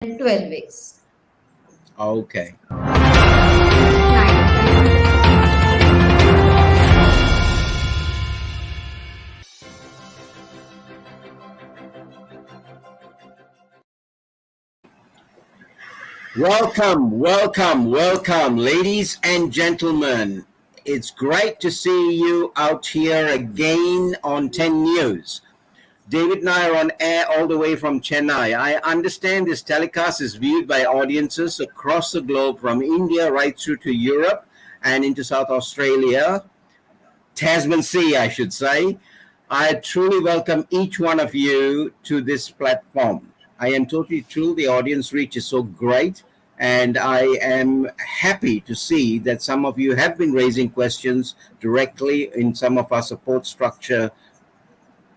12 weeks. Okay. Welcome, ladies and gentlemen. It's great to see you out here again on 10 News. David Nair on air all the way from Chennai. I understand this telecast is viewed by audiences across the globe, from India right through to Europe and into South Australia, Tasman Sea, I should say. I truly welcome each one of you to this platform. I am totally thrilled. The audience reach is so great, and I am happy to see that some of you have been raising questions directly in some of our support structure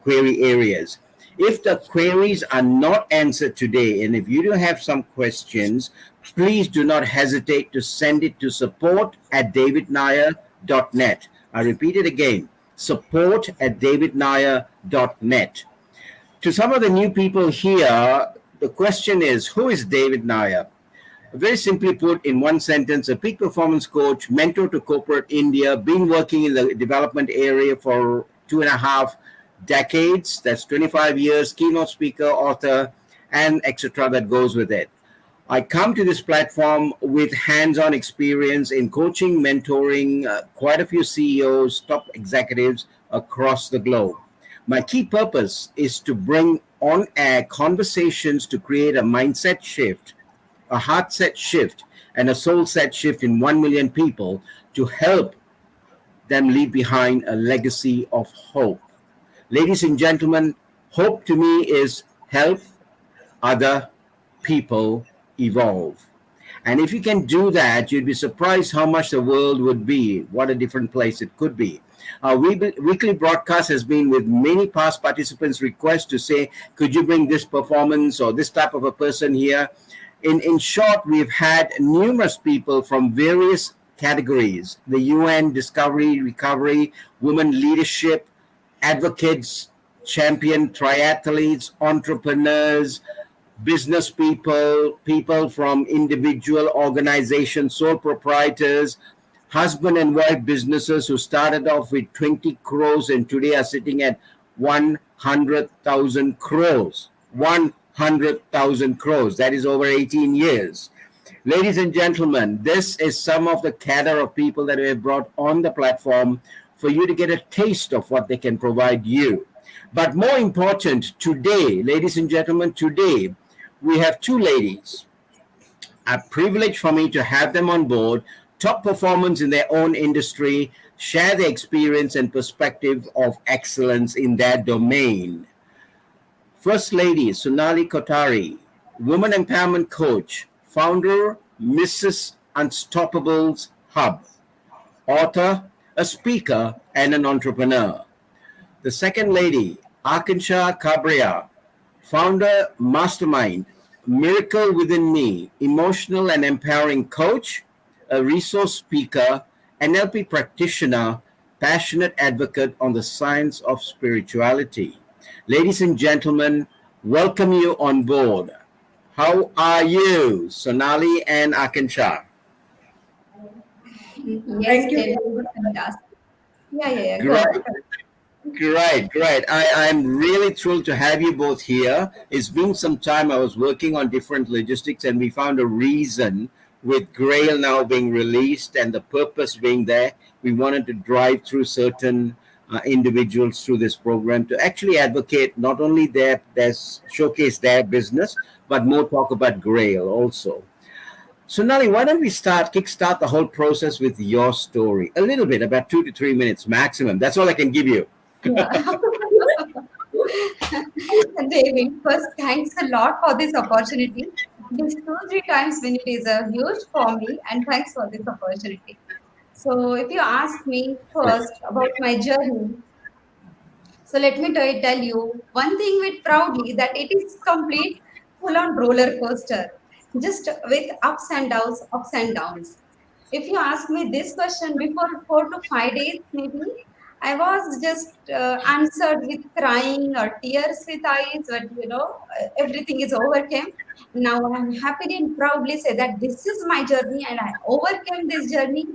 query areas. If the queries are not answered today, and if you do have some questions, please do not hesitate to send it to support@davidnair.net. I repeat it again, support@davidnair.net. To some of the new people here, the question is, who is David Nair? Very simply put, in one sentence, a peak performance coach, mentor to corporate India, been working in the development area for 2.5 decades. That's 25 years, keynote speaker, author, and etc. that goes with it. I come to this platform with hands-on experience in coaching, mentoring quite a few CEOs, top executives across the globe. My key purpose is to bring on-air conversations to create a mindset shift, a heart set shift, and a soul set shift in 1 million people to help them leave behind a legacy of hope. Ladies and gentlemen, hope to me is help other people evolve. And if you can do that, you'd be surprised how much the world would be, what a different place it could be. Our weekly broadcast has been with many past participants' requests to say, could you bring this performance or this type of a person here? In short, we've had numerous people from various categories: the UN, discovery, recovery, women leadership, advocates, champion triathletes, entrepreneurs, business people, people from individual organizations, sole proprietors, husband and wife businesses who started off with 20 crores and today are sitting at 100,000 crores. 100,000 crores. That is over 18 years. Ladies and gentlemen, this is some of the cadre of people that we have brought on the platform for you to get a taste of what they can provide you. But more important, today, ladies and gentlemen, today we have two ladies. A privilege for me to have them on board, top performers in their own industry, share their experience and perspective of excellence in their domain. First Lady, Sonali Kothari, woman empowerment coach, founder, Mrs. Unstoppable's Hub, author, a speaker, and an entrepreneur. The second lady, Akanksha Kabra, founder, Mastermind, Miracle Within Me, emotional and empowering coach, a resource speaker, NLP practitioner, passionate advocate on the science of spirituality. Ladies and gentlemen, welcome you on board. How are you, Sonali and Akanksha? Yes, David, fantastic. Yeah. Great. I'm really thrilled to have you both here. It's been some time. I was working on different logistics and we found a reason, with Grail now being released and the purpose being there. We wanted to drive through certain individuals through this program to actually advocate not only their showcase their business, but more talk about Grail also. So Nali, why don't we kickstart the whole process with your story? A little bit, about 2 to 3 minutes maximum. That's all I can give you. Yeah. David, first, thanks a lot for this opportunity. This 2-3 times win it is a huge for me, and thanks for this opportunity. So, if you ask me first about my journey, so let me tell you one thing with proudly that it is complete full on roller coaster, just with ups and downs, ups and downs. If you ask me this question before 4 to 5 days, maybe I was just answered with crying or tears with eyes, but everything is overcame. Now I'm happily and proudly say that this is my journey and I overcame this journey.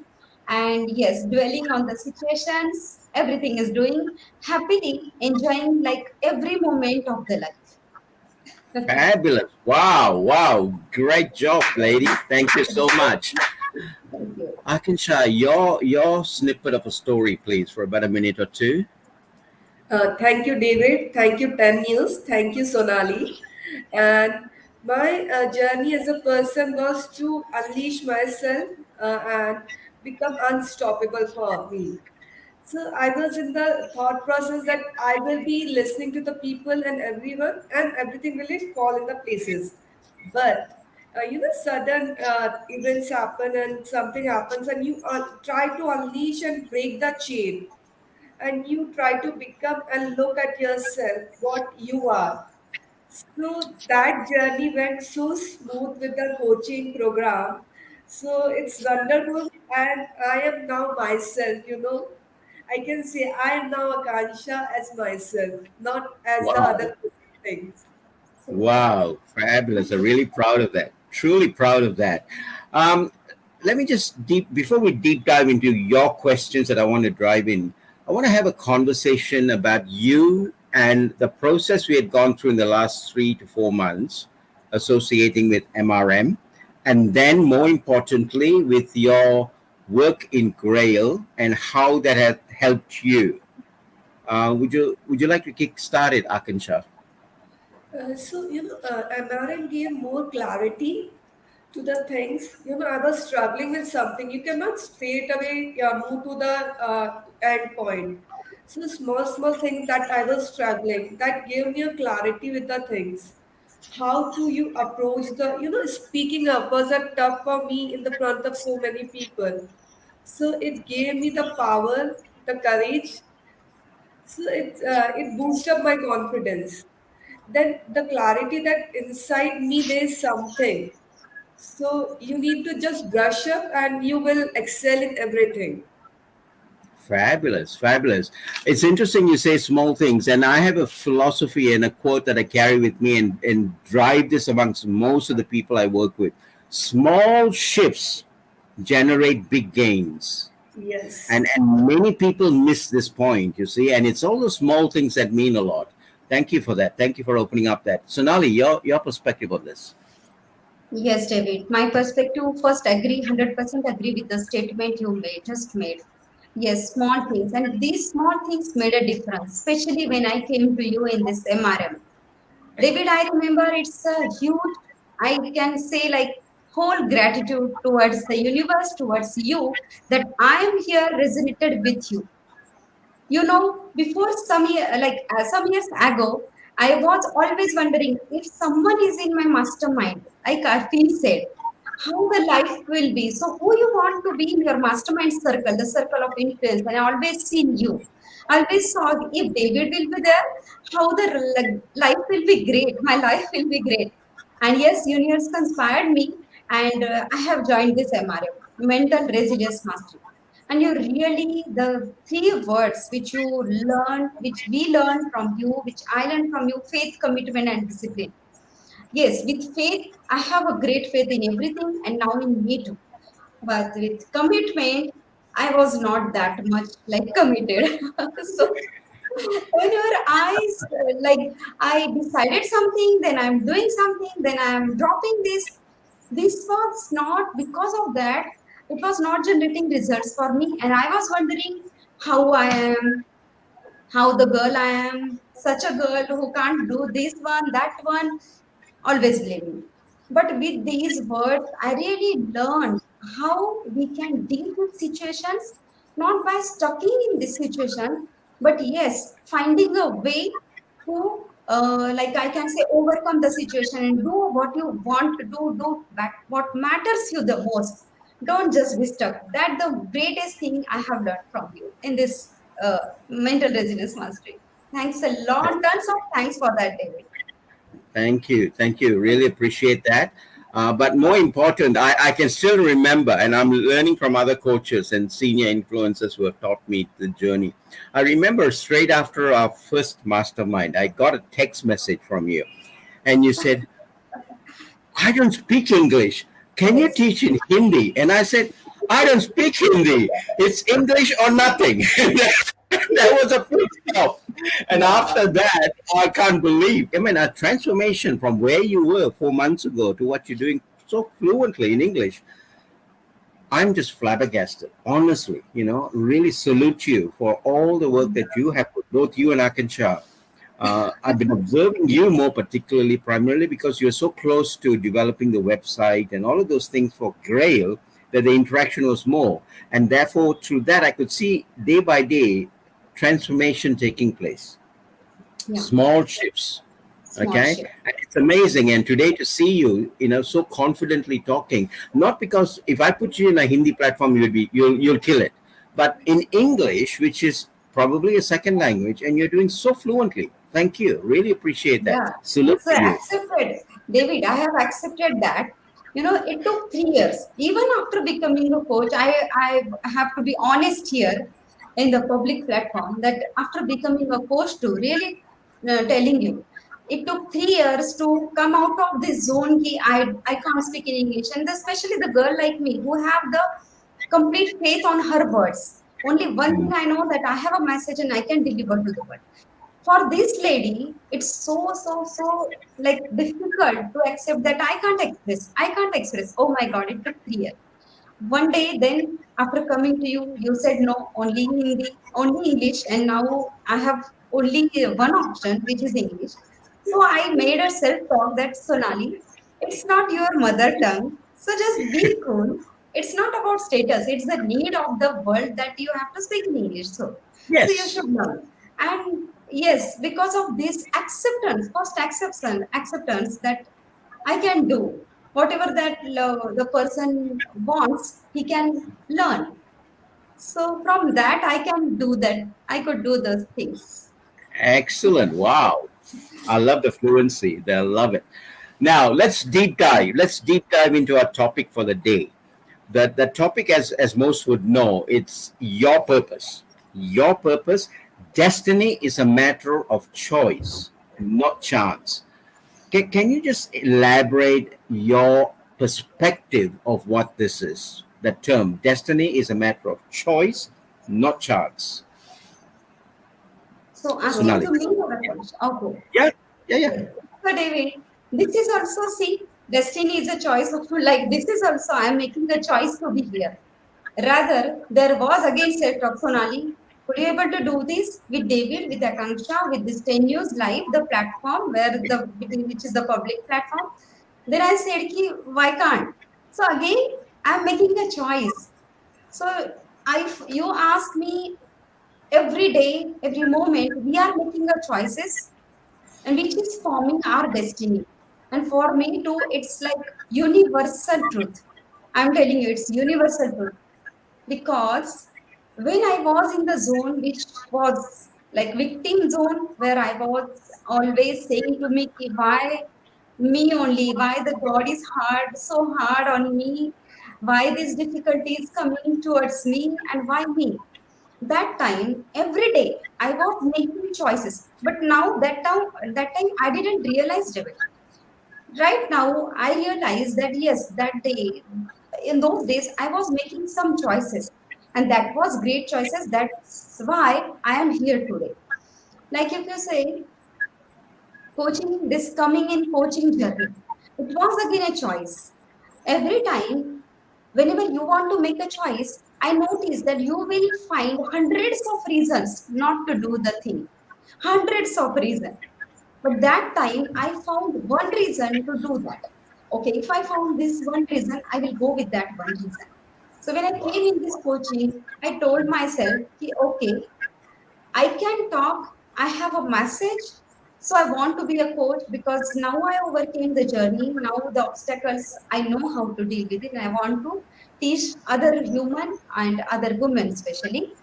And yes, dwelling on the situations, everything is doing happily, enjoying like every moment of the life. Fabulous. Wow, wow. Great job, lady. Thank you so much. Thank you. Akansha, your snippet of a story, please, for about a minute or two. Thank you, David. Thank you, 10 News. Thank you, Sonali. And my journey as a person was to unleash myself and become unstoppable for me. So I was in the thought process that I will be listening to the people and everyone, and everything will fall in the places. But sudden events happen and something happens, and you try to unleash and break the chain, and you try to become and look at yourself what you are. So that journey went so smooth with the coaching program. So it's wonderful, and I am now myself. I can say I am now Akansha as myself, not as the Wow. other things. Wow. Fabulous. I'm really proud of that. Truly proud of that. Um, Let me just before we deep dive into your questions that I want to drive in, I want to have a conversation about you and the process we had gone through in the last 3 to 4 months associating with MRM, and then more importantly with your work in Grail and how that had helped you. Would you like to kick start it, Akansha? MRN gave more clarity to the things. I was struggling with something. You cannot straight away move to the end point. So small, small things that I was struggling, that gave me a clarity with the things. How to you approach speaking up was a tough for me in the front of so many people. So it gave me the power, the courage, so it boosts up my confidence. Then the clarity that inside me there's something. So you need to just brush up and you will excel in everything. Fabulous, fabulous. It's interesting you say small things, and I have a philosophy and a quote that I carry with me and drive this amongst most of the people I work with. Small shifts generate big gains. Yes. And many people miss this point, you see, and it's all the small things that mean a lot. Thank you for that. Thank you for opening up that. Sonali, your perspective on this. Yes, David. My perspective first agree 100% agree with the statement you made just made. Yes, small things, and these small things made a difference, especially when I came to you in this MRM. David, I remember it's a huge, I can say like whole gratitude towards the universe, towards you, that I am here resonated with you. Before some years ago, I was always wondering if someone is in my mastermind, like Arfin said, how the life will be. So who you want to be in your mastermind circle, the circle of influence, and I always seen you. I always saw if David will be there, how the life will be great, my life will be great. And yes, universe conspired me, and I have joined this MRM, mental resilience mastery. And you really, the three words which you learn, which we learn from you, which I learned from you: faith, commitment, and discipline. Yes, with faith, I have a great faith in everything and now in me too. But with commitment, I was not that much like committed. So whenever like I decided something, then I'm doing something, then I'm dropping this. This was not because of that. It was not generating results for me, and I was wondering how I am, how the girl I am, such a girl who can't do this one, that one, always blaming. But with these words, I really learned how we can deal with situations, not by stucking in this situation, but yes, finding a way to, like I can say, overcome the situation and do what you want to do what matters you the most. Don't just be stuck. That's the greatest thing I have learned from you in this mental resilience mastery. Thanks a lot. Tons of thanks for that, David. Thank you. Thank you. Really appreciate that. But more important, I can still remember, and I'm learning from other coaches and senior influencers who have taught me the journey. I remember straight after our first mastermind, I got a text message from you, and you said, I don't speak English. Can you Yes. teach in Hindi? And I said, I don't speak Hindi. It's English or nothing. That was a full stop. And Yeah. after that, I can't believe. I mean, a transformation from where you were 4 months ago to what you're doing so fluently in English. I'm just flabbergasted, honestly. Really salute you for all the work that you have put, both you and Akanksha. I've been observing you more particularly, primarily because you're so close to developing the website and all of those things for Grail that the interaction was more. And therefore, through that, I could see day by day transformation taking place, Yeah. small shifts. Small Okay, shift. and it's amazing. And today to see you, so confidently talking, not because if I put you in a Hindi platform, you'll kill it, but in English, which is probably a second language, and you're doing so fluently. Thank you. Really appreciate that. Yeah. Salute So to you. accepted, David. I have accepted that. It took 3 years. Even after becoming a coach, I have to be honest here in the public platform that after becoming a coach too, really telling you, it took 3 years to come out of this zone. I can't speak in English, and especially the girl like me who have the complete faith on her words. Only one thing Mm. I know that I have a message and I can deliver to the world. For this lady it's so like difficult to accept that I can't express. Oh my god, it took 3 years. One day then, after coming to you, you said no, only Hindi, only English, and now I have only one option, which is English. So I made a self talk that, Sonali, it's not your mother tongue, so just be cool. It's not about status, it's the need of the world that you have to speak in English. So you Yes. should learn. And yes, because of this acceptance, first acceptance that I can do whatever that the person wants, he can learn. So from that, I can do that. I could do those things. Excellent. Wow. I love the fluency. I love it. Now let's deep dive. Let's deep dive into our topic for the day. The topic, as most would know, it's your purpose. Your purpose. Destiny is a matter of choice, not chance. Can you just elaborate your perspective of what this is? The term destiny is a matter of choice, not chance. So asking Sonali. to me the question. Okay. Yeah, yeah, yeah. Yes. So David, this is also, see, destiny is a choice of, like, this is also I am making a choice to be here. Rather, there was again said of, Sonali, could you able to do this with David, with Akanksha, with this 10 News Live, the platform where which is the public platform? Then I said, ki, why can't? So again, I'm making a choice. So you ask me every day, every moment, we are making a choices and which is forming our destiny. And for me too, it's like universal truth. I'm telling you, it's universal truth because when I was in the zone, which was like victim zone, where I was always saying to me, "Ki, why me only? Why the God is so hard on me? Why these difficulties coming towards me, and why me?" That time, every day, I was making choices. But now that time I didn't realize it. Right now, I realize that yes, that day, in those days, I was making some choices, and that was great choices. That's why I am here today. Like if you say coaching, this coming in coaching journey, it was again a choice. Every time, whenever you want to make a choice, I notice that you will find hundreds of reasons not to do the thing. Hundreds of reasons. But that time, I found one reason to do that. Okay, if I found this one reason, I will go with that one reason. So when I came in this coaching, I told myself, ki, okay, I can talk, I have a message. So I want to be a coach because now I overcame the journey. Now the obstacles, I know how to deal with it. And I want to teach other human and other women, especially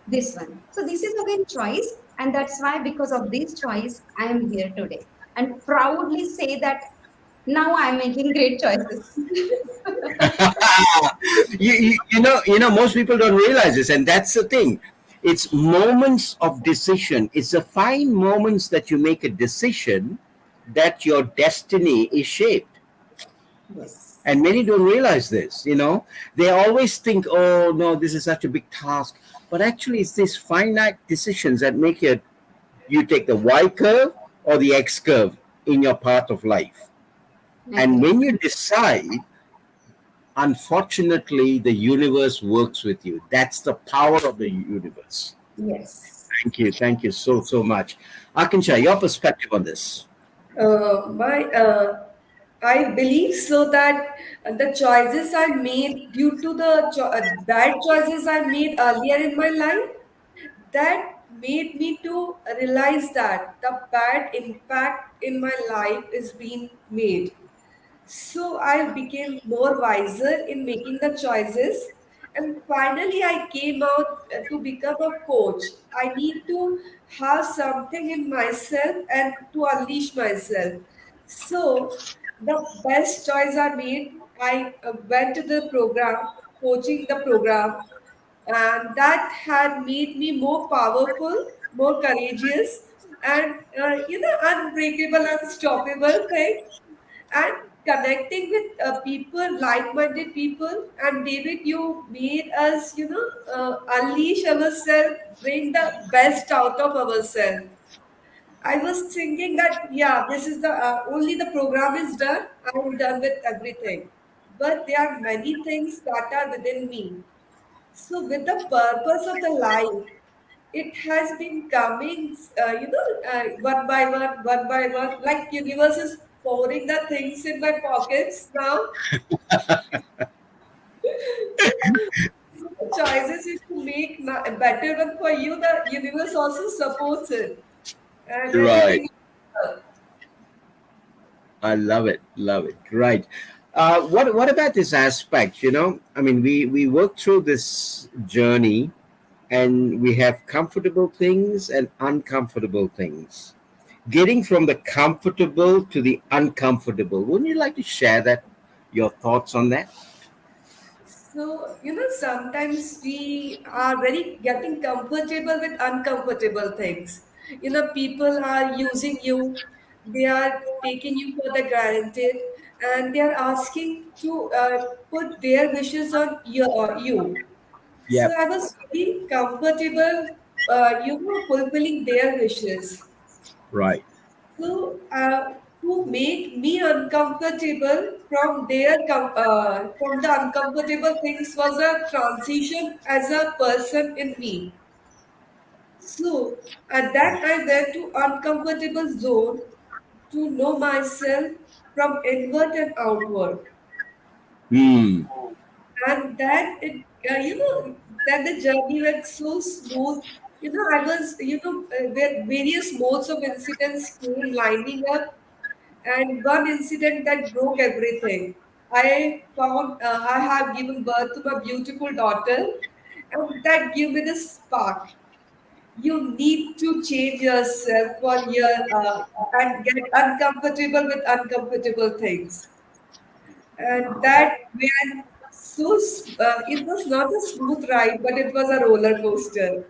this one. So this is again choice, and that's why because of this choice, I am here today, and proudly say that Now I'm making great choices. You know, most people don't realize this, and that's the thing. It's moments of decision. It's the fine moments that you make a decision that your destiny is shaped. Yes. And many don't realize this. They always think, oh no, this is such a big task. But actually, it's these finite decisions that make you take the Y curve or the X curve in your path of life. And Agree. when you decide, unfortunately, the universe works with you. That's the power of the universe. Yes. Thank you so much. Akanksha, your perspective on this. My I believe so that the choices I made due to the bad choices I made earlier in my life, that made me to realize that the bad impact in my life is being made. So I became more wiser in making the choices. And finally, I came out to become a coach. I need to have something in myself and to unleash myself. So, the best choice I made, I went to the program, coaching the program, and that had made me more powerful, more courageous, and unbreakable, unstoppable thing, and connecting with people, like-minded people. And David, you made us, unleash ourselves, bring the best out of ourselves. I was thinking that, yeah, this is the only the program is done. I'm done with everything, but there are many things that are within me. So, with the purpose of the life, it has been coming, one by one, like universe is pouring the things in my pockets now. So the choices is to make a better one for you. The universe also supports it, and Right. everything. I love it. Love it. Right. What about this aspect? I mean, we work through this journey, and we have comfortable things and uncomfortable things. Getting from the comfortable to the uncomfortable. Wouldn't you like to share that? Your thoughts on that? So, sometimes we are very getting comfortable with uncomfortable things. People are using you, they are taking you for the granted, and they are asking to put their wishes on you. So, Yep. I was very comfortable, fulfilling their wishes. Right. So, to make me uncomfortable from the uncomfortable things was a transition as a person in me. So, at that I went to uncomfortable zone to know myself from inward and outward. Hmm. And that that the journey went so smooth. I was, where various modes of incidents came lining up, and one incident that broke everything. I found I have given birth to my beautiful daughter, and that gave me the spark. You need to change yourself for your and get uncomfortable with uncomfortable things, and that went it was not a smooth ride, but it was a roller coaster,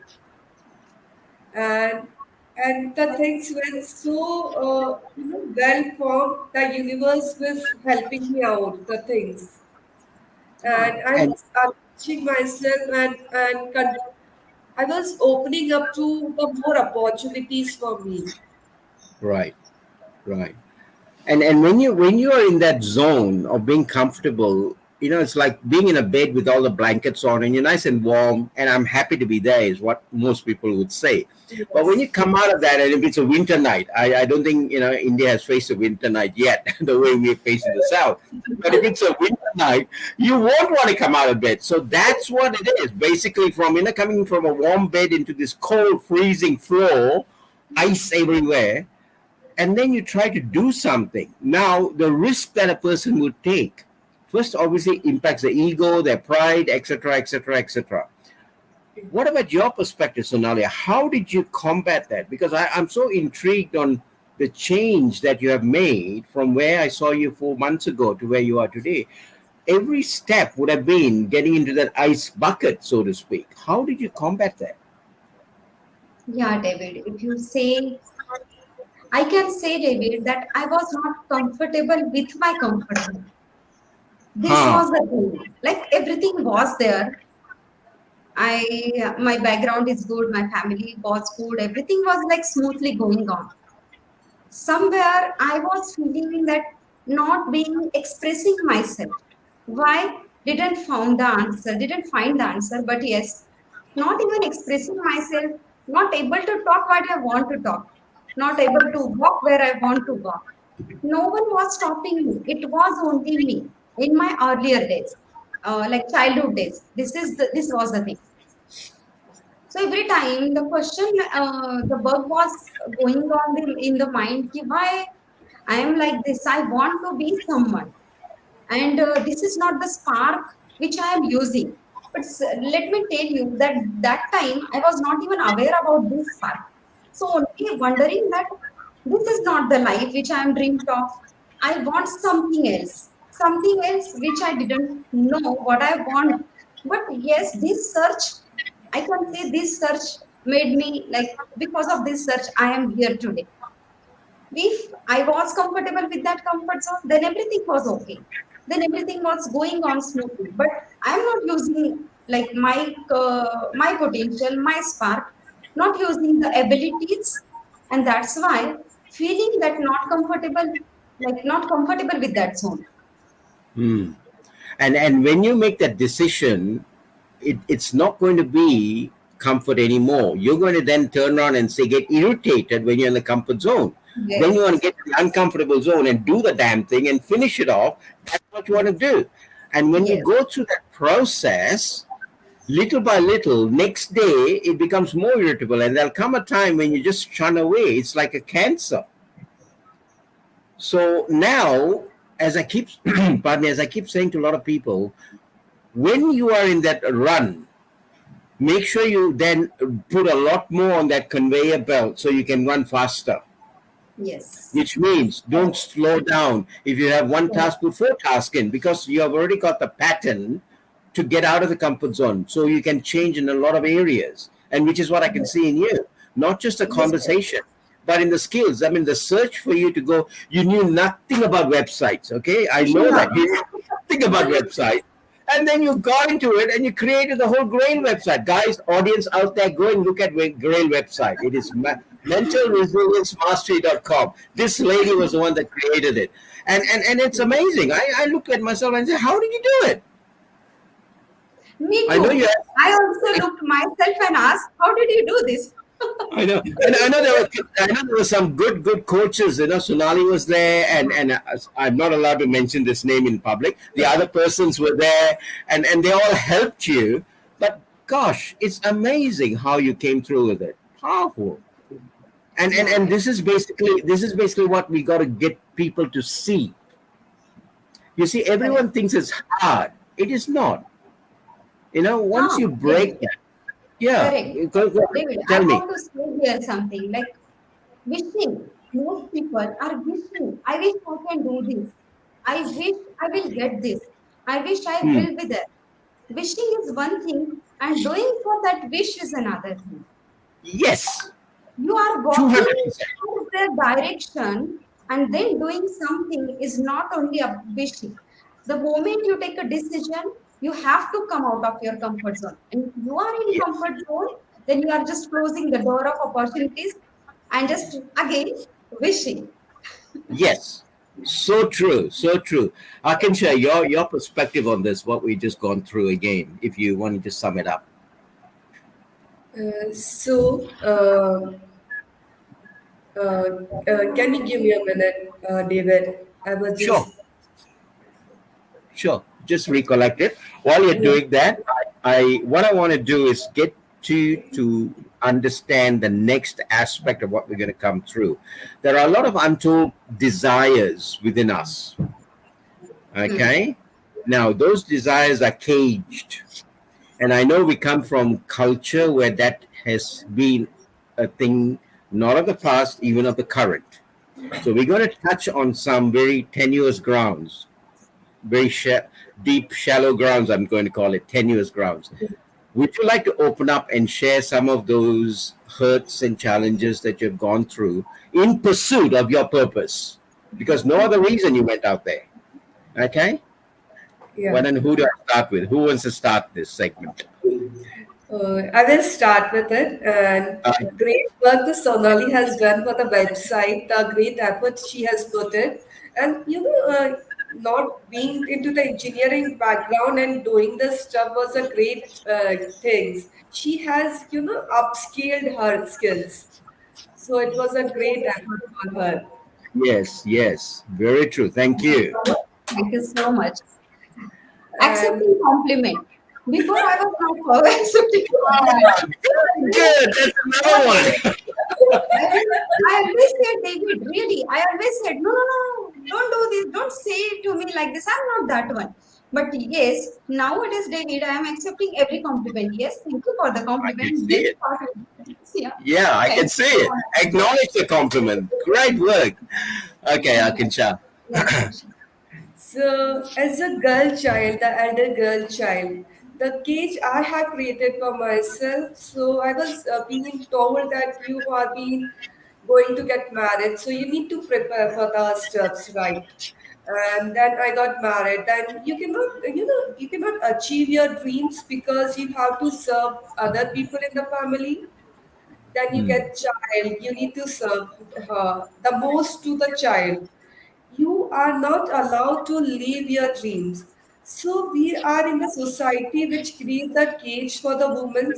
and the things went so well formed. The universe was helping me out. The things, and I And was unleashing myself, I was opening up to the more opportunities for me. right. Right. And when you are in that zone of being comfortable, it's like being in a bed with all the blankets on, and you're nice and warm, and I'm happy to be there, is what most people would say. But when you Yes. come out of that, and if it's a winter night, I don't think India has faced a winter night yet the way we face in the south. But if it's a winter night, you won't want to come out of bed. So that's what it is basically, from coming from a warm bed into this cold freezing floor, ice everywhere, and then you try to do something. Now, the risk that a person would take first obviously impacts the ego, their pride, etc., etc., etc. What about your perspective, Sonalia? How did you combat that? Because I'm so intrigued on the change that you have made from where I saw you 4 months ago to where you are today, every step would have been getting into that ice bucket, so to speak. How did you combat that? Yeah, David, if you say, I can say, David, that I was not comfortable with my comfort zone. This Huh. was the thing. Like everything was there. My background is good, my family was good, everything was like smoothly going on. Somewhere I was feeling that not being expressing myself. Why? Didn't find the answer, but yes, not even expressing myself, not able to talk what I want to talk, not able to walk where I want to walk. No one was stopping me. It was only me in my earlier days, like childhood days. This was the thing. So every time the question, the bug was going on in the mind, ki why I am like this. I want to be someone, and this is not the spark which I am using. But let me tell you that that time I was not even aware about this spark. So only wondering that this is not the life which I am dreamed of. I want something else which I didn't know what I want. But yes, this search, I can say this search made me like, because of this search, I am here today. If I was comfortable with that comfort zone, then everything was okay. Then everything was going on smoothly. But I'm not using like my potential, my spark, not using the abilities, and that's why feeling that not comfortable, like not comfortable with that zone. Hmm. And when you make that decision, it's not going to be comfort anymore. You're going to then turn around and say, get irritated when you're in the comfort zone. Then you want to Yes, get to the uncomfortable zone and do the damn thing and finish it off. That's what you want to do. And when you yes, go through that process, little by little, next day it becomes more irritable, and there'll come a time when you just shun away. It's like a cancer. So now, as I keep, pardon me, as I keep saying to a lot of people, when you are in that run, make sure you then put a lot more on that conveyor belt so you can run faster. yes, Which means don't correct, slow down. If you have one correct, task, put four tasks in, because you have already got the pattern to get out of the comfort zone. So you can change in a lot of areas, and which is what I can yes, see in you. Not just a yes, correct. conversation, but in the skills. I mean, the search for you to go, you knew nothing about websites. Okay. I know Yeah, that. You knew nothing about websites. And then you got into it and you created the whole Grail website. Guys, audience out there, go and look at Grail website. It is mentalresiliencemastery.com. This lady was the one that created it. And it's amazing. I look at myself and say, how did you do it? me I know you too. have, I also looked myself and asked, how did you do this? I know. And I know there were some good coaches. You know, Sonali was there, and I'm not allowed to mention this name in public. The other persons were there, and they all helped you. But gosh, it's amazing how you came through with it. Powerful. And Yeah, this is basically what we got to get people to see. You see, correct. everyone thinks it's hard. It is not. You know, once Ah, you David, break that, yeah. correct. Go David, I tell me. want to say here something like wishing. Most people are wishing. I wish I can do this. I wish I will get this. I wish I Hmm. will be there. Wishing is one thing, and doing for that wish is another thing. Yes, You are walking 200%. towards their direction, and then doing something is not only a wishing. The moment you take a decision, you have to come out of your comfort zone. And if you are in Yes. comfort zone, then you are just closing the door of opportunities and just again wishing. Yes. So true. So true. Akanksha, your perspective on this, what we just gone through again, if you want to just sum it up. Uh, so, uh, can you give me a minute, David? I was Sure. just, Sure. Just recollect it. While you're yeah. doing that, I what I want to do is get to understand the next aspect of what we're going to come through. There are a lot of untold desires within us. Hmm. Okay. Now those desires are caged. And I know we come from culture where that has been a thing, not of the past, even of the current. So we're going to touch on some very tenuous grounds, very deep, shallow grounds. I'm going to call it tenuous grounds. Would you like to open up and share some of those hurts and challenges that you've gone through in pursuit of your purpose? Because no other reason you went out there. Okay? Yeah. Well, then who do I start with? Who wants to start this segment? I will start with it. And Uh, great work the Sonali has done for the website, the great effort she has put in. And not being into the engineering background and doing this stuff was a great thing. She has, upscaled her skills. So it was a great effort for her. yes, yes. Very true. Thank you. Thank you so much. And Accepting compliment. Before I was not accepting compliment. Ah, very good. That's another one. I always said, David, really, I always said, no, no, no, don't do this, don't say it to me like this. I'm not that one. But yes, nowadays, David, I am accepting every compliment. Yes, thank you for the I can compliment. see Let's it. start with this. Yeah, Yeah, I can thank see you so it. much. Acknowledge the compliment. Great work. Okay, Akanksha. Yeah, Akanksha. so, as a girl child, the elder girl child, the cage I have created for myself. So, I was being told that you are being going to get married, so you need to prepare for the steps, right? And then I got married. Then you cannot achieve your dreams because you have to serve other people in the family. Then you Hmm, get child, you need to serve the most to the child. You are not allowed to live your dreams. So we are in a society which creates a cage for the women,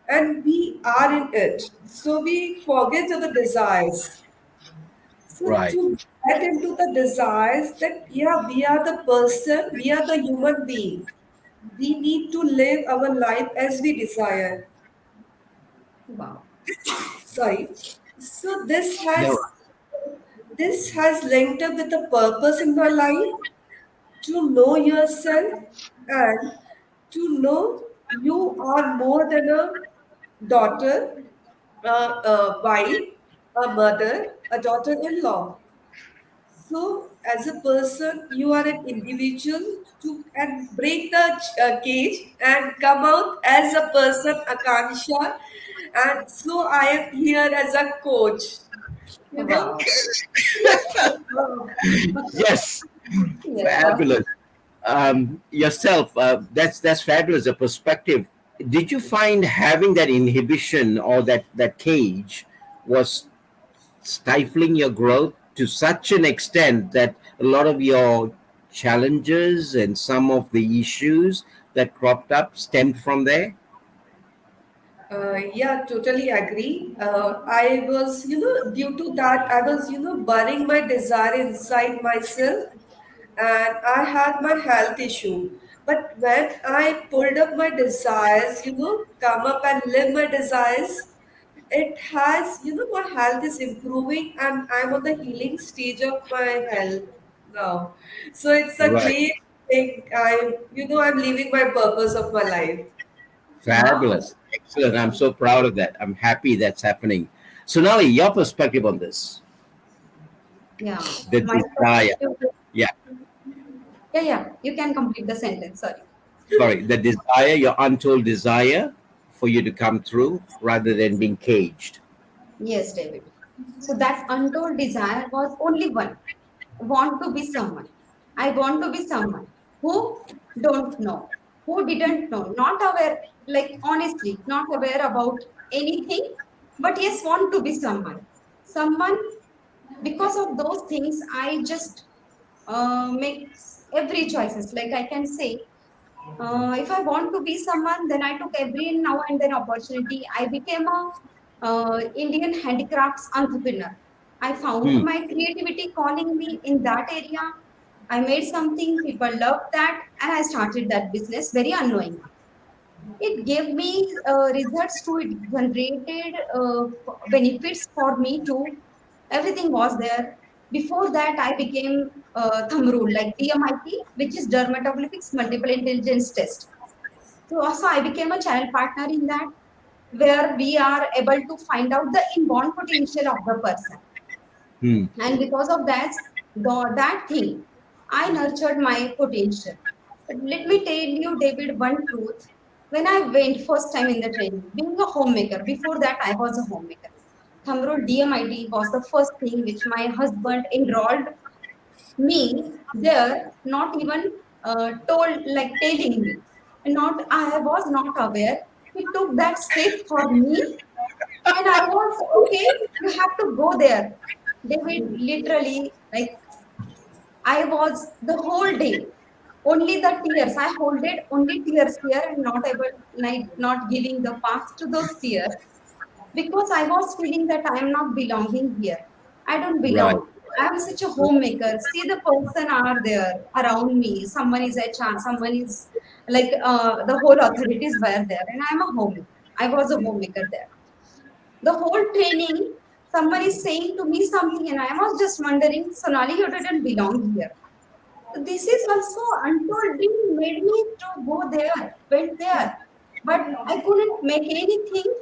and we are in it. So we forget our desires. So right, to get into the desires that yeah, we are the person, we are the human being. We need to live our life as we desire. Wow. Sorry. So no, this has linked up with the purpose in my life, to know yourself and to know you are more than a daughter, a wife, a mother, a daughter in law. So, as a person, you are an individual to and break the cage and come out as a person, Akanksha. And so, I am here as a coach. You know, Wow. yes, Yeah. fabulous. Yourself, that's fabulous. A perspective. Did you find having that inhibition or that cage was stifling your growth to such an extent that a lot of your challenges and some of the issues that cropped up stemmed from there? Yeah, totally agree. I was, due to that, I was, burying my desire inside myself, and I had my health issue. But when I pulled up my desires, come up and live my desires, it has, my health is improving, and I'm on the healing stage of my health now. So it's a Right. great thing. I'm living my purpose of my life. Wow. Fabulous. Excellent. I'm so proud of that. I'm happy that's happening. Sonali, your perspective on this, Yeah. the My desire. perspective. Yeah, Yeah, yeah. You can complete the sentence. Sorry. sorry, the desire, your untold desire for you to come through rather than being caged. Yes, David. So that untold desire was only one. Want to be someone. I want to be someone who don't know, who didn't know, not aware, like honestly, not aware about anything, but yes, want to be someone. Someone, because of those things, I just make every choices. Like I can say, if I want to be someone, then I took every now and then opportunity. I became a Indian handicrafts entrepreneur. I found Hmm, my creativity calling me in that area. I made something, people loved that, and I started that business very unknowingly. It gave me results too, it generated benefits for me too. Everything was there. Before that, I became thumb rule like DMIT, which is dermatoglyphics multiple intelligence test. So also I became a channel partner in that, where we are able to find out the inborn potential of the person. Hmm. And because of that thing, I nurtured my potential. But let me tell you, David, one truth. When I went first time in the training, being a homemaker, before that I was a homemaker. Thumb rule DMIT was the first thing which my husband enrolled me there, not even telling me. Not I was not aware. He took that step for me, and I was okay. You have to go there. David, literally, like I was the whole day. Only the tears. I holded only tears here and not able, like not giving the path to those tears because I was feeling that I am not belonging here. I don't Right. belong. I am such a homemaker. See, the person are there around me. Someone is a chance. Someone is like the whole authorities were there, and I'm a homemaker. I was a homemaker there. The whole training, someone is saying to me something, and I was just wondering, Sonali, you didn't belong here. This is also untold dream made me to go there, went there. But I couldn't make anything,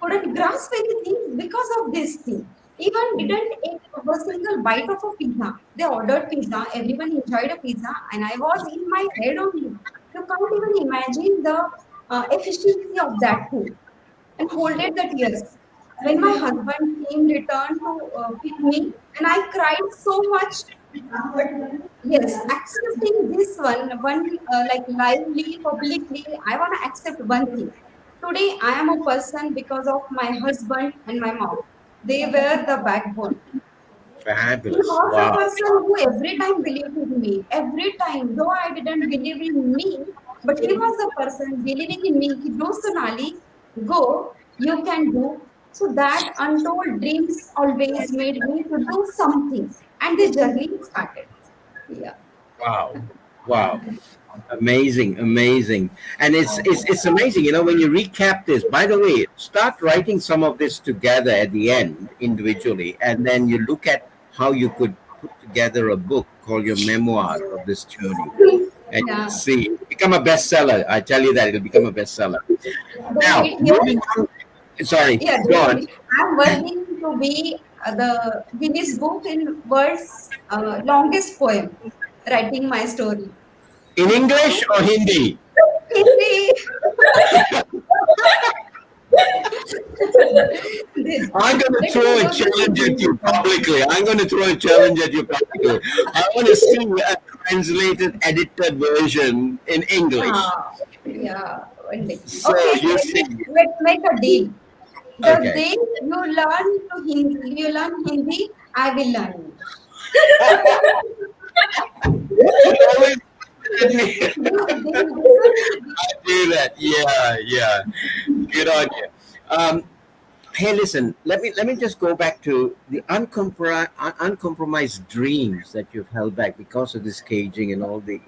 couldn't grasp anything because of this thing. Even didn't eat a single bite of a pizza. They ordered pizza, everyone enjoyed a pizza, and I was in my head only. You can't even imagine the efficiency of that thing and holded the tears. When my husband came, returned to pick me, and I cried so much. But yes, accepting this one like lively, publicly, I want to accept one thing. Today, I am a person because of my husband and my mom. They were the backbone. He Fabulous. was a Wow. person who every time believed in me. Every time, though I didn't believe in me, but he was the person believing in me. He knows Sonali, go, you can do. So that untold dreams always made me to do something. And the journey started. Yeah. Wow. Wow. Amazing, amazing. And it's amazing, when you recap this, by the way, start writing some of this together at the end individually, and then you look at how you could put together a book called your memoir of this journey. And you Yeah. see, it'll become a bestseller. I tell you that it'll become a bestseller. Now, David here. moving on. Sorry, Yeah, go on. David. I'm working to be the Guinness Book in world's longest poem, writing my story. In English or Hindi? Hindi. I'm going to Let me throw a do this in challenge at you Hindi first. publicly. I'm going to throw a challenge at you publicly. I want to see a translated, edited version in English. Ah, yeah, one day. So Okay, you see, let's make a deal. The okay. day you learn Hindi, I will learn English. You always let me This will be the deal. do that. Yeah, yeah. Good on you. Hey, listen. Let me just go back to the uncompromised dreams that you've held back because of this caging and all the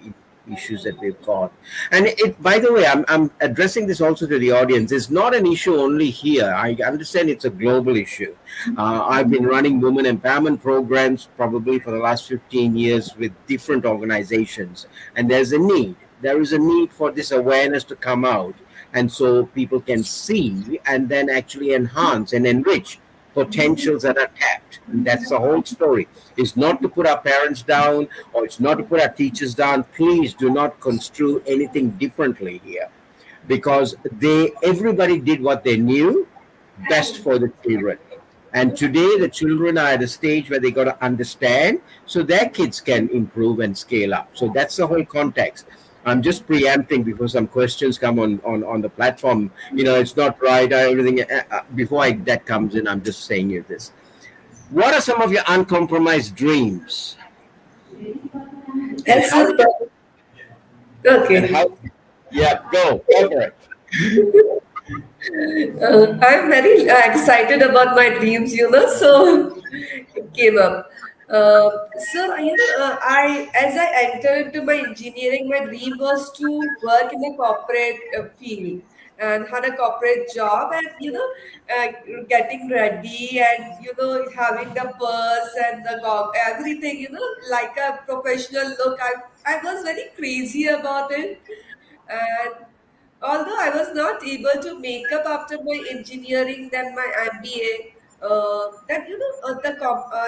issues that we've got. And it, by the way, I'm addressing this also to the audience. It's not an issue only here. I understand it's a global issue. I've been running women empowerment programs probably for the last 15 years with different organizations, and there's a need. There is a need for this awareness to come out, and so people can see and then actually enhance and enrich potentials that are tapped. And that's the whole story. It's not to put our parents down or it's not to put our teachers down. Please do not construe anything differently here, because everybody did what they knew best for the children. And today the children are at a stage where they got to understand so their kids can improve and scale up. So that's the whole context. I'm just preempting before some questions come on the platform. It's not right. Everything before that comes in, I'm just saying you this. What are some of your uncompromised dreams, and As how a, and okay. how? Yeah, go for it. I'm very excited about my dreams, so it came up. I as I entered into my engineering, my dream was to work in a corporate field and had a corporate job, and uh, getting ready and having the purse and the everything, like a professional look. I was very crazy about it, and although I was not able to make up after my engineering, then my MBA,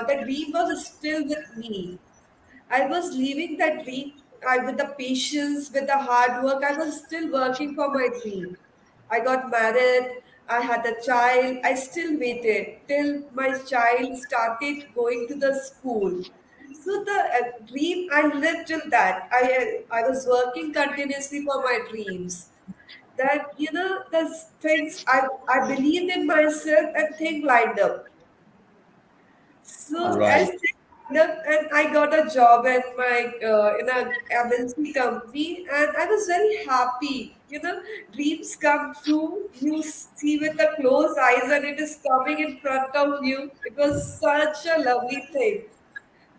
the dream was still with me. I was living that dream with the patience, with the hard work. I was still working for my dream. I got married. I had a child. I still waited till my child started going to the school. So the dream I lived till that. I was working continuously for my dreams. That the things I believed in myself and things lined up. So as Right. they lined up, and I got a job at my in a MNC company, and I was very happy. Dreams come true. You see with the closed eyes, and it is coming in front of you. It was such a lovely thing,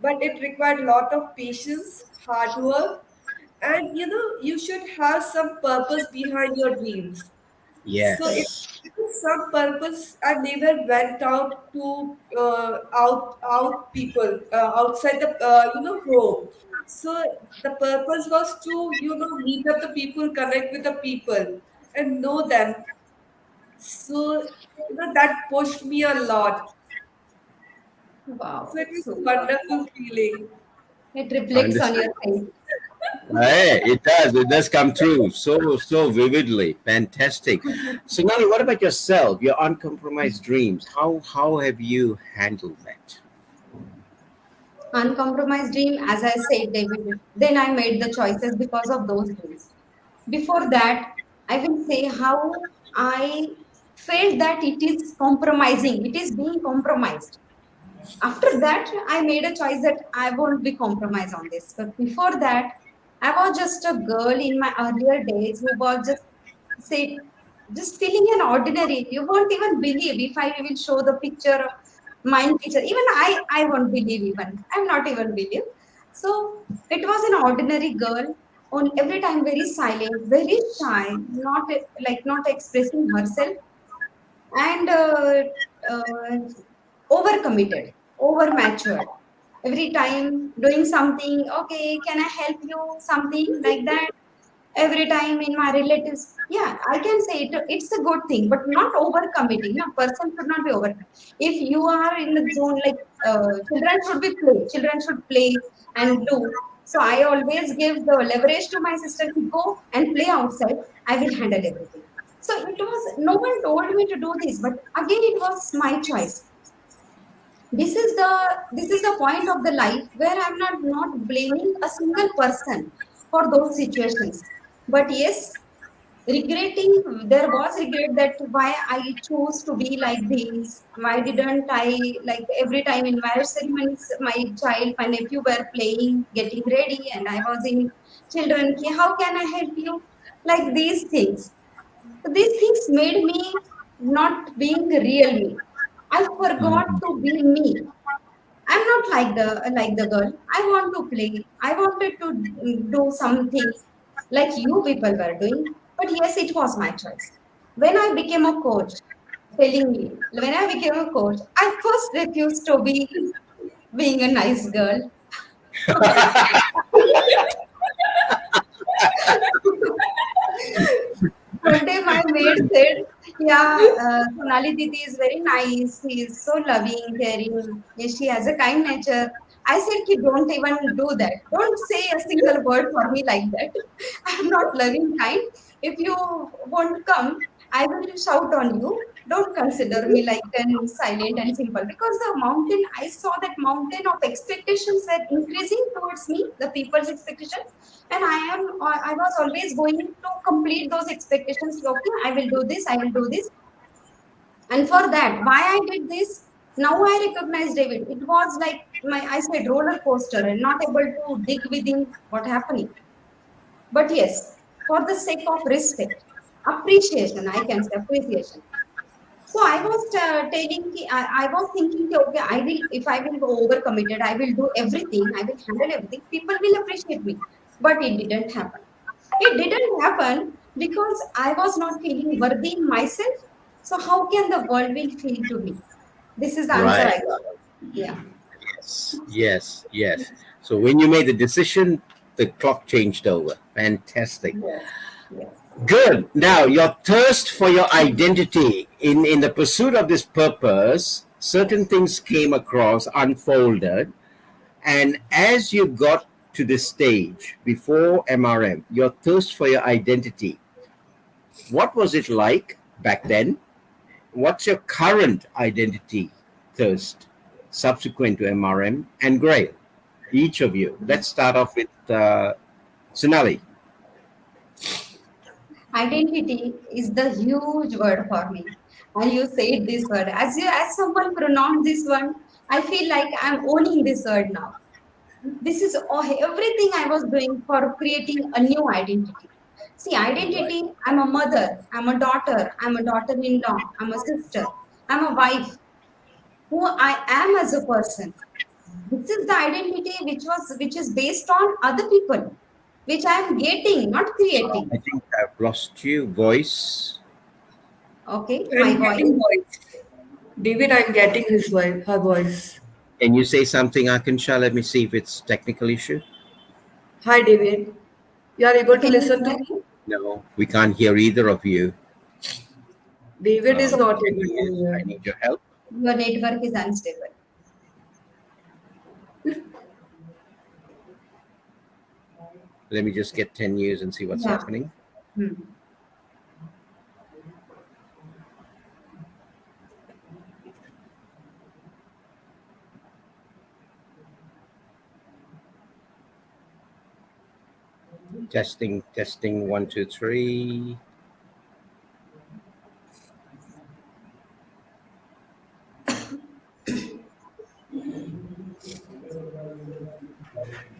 but it required a lot of patience, hard work, and you should have some purpose behind your dreams. So if Yes. some purpose, I never went out to out people outside the home. So the purpose was to meet up the people, connect with the people, and know them. So that pushed me a lot. So Wow, it was a super. wonderful feeling. It reflects on your Understood. face. Hey, it does. It does come true so vividly. Fantastic. So, Nali, what about yourself? Your uncompromised dreams. How have you handled that? Uncompromised dream, as I said, David, then I made the choices because of those dreams. Before that, I will say how I felt that it is compromising, it is being compromised. After that, I made a choice that I won't be compromised on this. But before that, I was just a girl in my earlier days who was say, just feeling an ordinary. You won't even believe if I will show the picture, mind picture. Even I won't believe even. I'm not even believe. So it was an ordinary girl. On every time very silent, very shy, not expressing herself, and uh, overcommitted, over matured. Every time doing something, okay, can I help you? Something like that. Every time in my relatives, yeah, I can say it's a good thing, but not overcommitting. No, person should not be over. If you are in the zone, like children should be play, children should play and do. So I always give the leverage to my sister to go and play outside. I will handle everything. So it was no one told me to do this, but again it was my choice. This is the point of the life where I'm not blaming a single person for those situations. But yes, regretting, there was regret that why I chose to be like this. Why didn't I, like, every time in marriage ceremonies, my child, my nephew were playing, getting ready, and I was in children, how can I help you, like these things. So these things made me not being real me. I forgot to be me. I'm not like the girl. I want to play. I wanted to do something like you people were doing. But yes, it was my choice. When I became a coach, telling me, when I became a coach, I first refused to be being a nice girl. One day my maid said, yeah, Sonali Didi is very nice. He is so loving, caring. Yes, she has a kind nature. I said, "Ki, don't even do that. Don't say a single word for me like that. I am not loving kind. If you won't come, I will shout on you. Don't consider me like an silent and simple." Because the mountain, I saw that mountain of expectations were increasing towards me, the people's expectation, and I was always going to complete those expectations. Okay, I will do this, I will do this. And for that, why I did this, now I recognize, David, it was like my, I said, roller coaster, and not able to dig within what happening. But yes, for the sake of respect, appreciation, I can say appreciation. So I was I was thinking, okay, I will, if I will go over committed, I will do everything, I will handle everything, people will appreciate me. But it didn't happen. It didn't happen because I was not feeling worthy in myself. So how can the world will feel to me? This is the answer Right. I got. Yeah. Yes. Yes. Yes. So when you made the decision, the clock changed over. Fantastic. Yes. Yes. Good. Now, your thirst for your identity in the pursuit of this purpose certain things came across, unfolded, and as you got to this stage before MRM, your thirst for your identity, what was it like back then? What's your current identity thirst subsequent to MRM? And Grail, each of you. Let's start off with Sonali. Identity is the huge word for me. And you said this word. As someone pronounced this one, I feel like I'm owning this word now. This is everything I was doing for creating a new identity. See, Right. identity, I'm a mother, I'm a daughter, I'm a daughter-in-law, I'm a sister, I'm a wife, who I am as a person. This is the identity which is based on other people, which I am getting, not creating. I think I've lost you. Voice. Okay, my I'm voice. getting voice. David, I'm getting his voice, her voice. Can you say something, Akansha? Let me see if it's technical issue. Hi, David. You are able to Can you listen to hear? me? No, we can't hear either of you. David is So not Whatever able it to is, I hear. need your help. your network is unstable. Let me just get 10 years and see what's Yeah. happening. Hmm. Testing, testing, 1, 2, 3.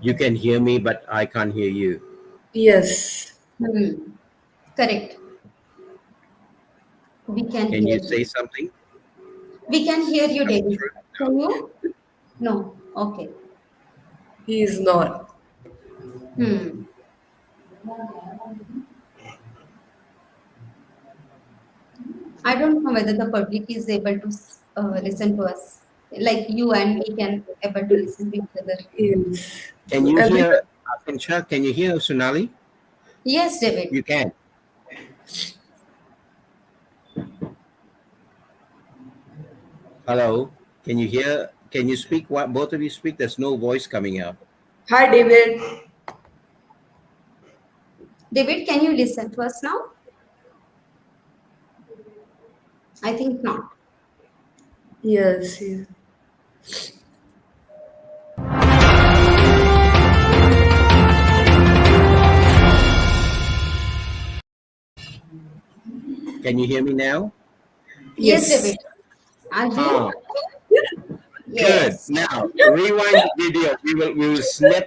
You can hear me, but I can't hear you. Yes. Hmm. Correct. We can Can hear you you. say something? We can hear you, Coming David. through? Can you? No. Okay. He is not. Hmm. I don't know whether the public is able to listen to us, like you and me can able to listen to each other. He is. Can you Every hear Akansha? Can you hear Sonali? Yes, David. You can. Hello. Can you hear? Can you speak? What both of you speak? There's no voice coming out. Hi, David. David, can you listen to us now? I think not. Yes. Can you hear me now? Yes, Yes. David. Are Ah, you? good. Yes. Now rewind the video. We will snip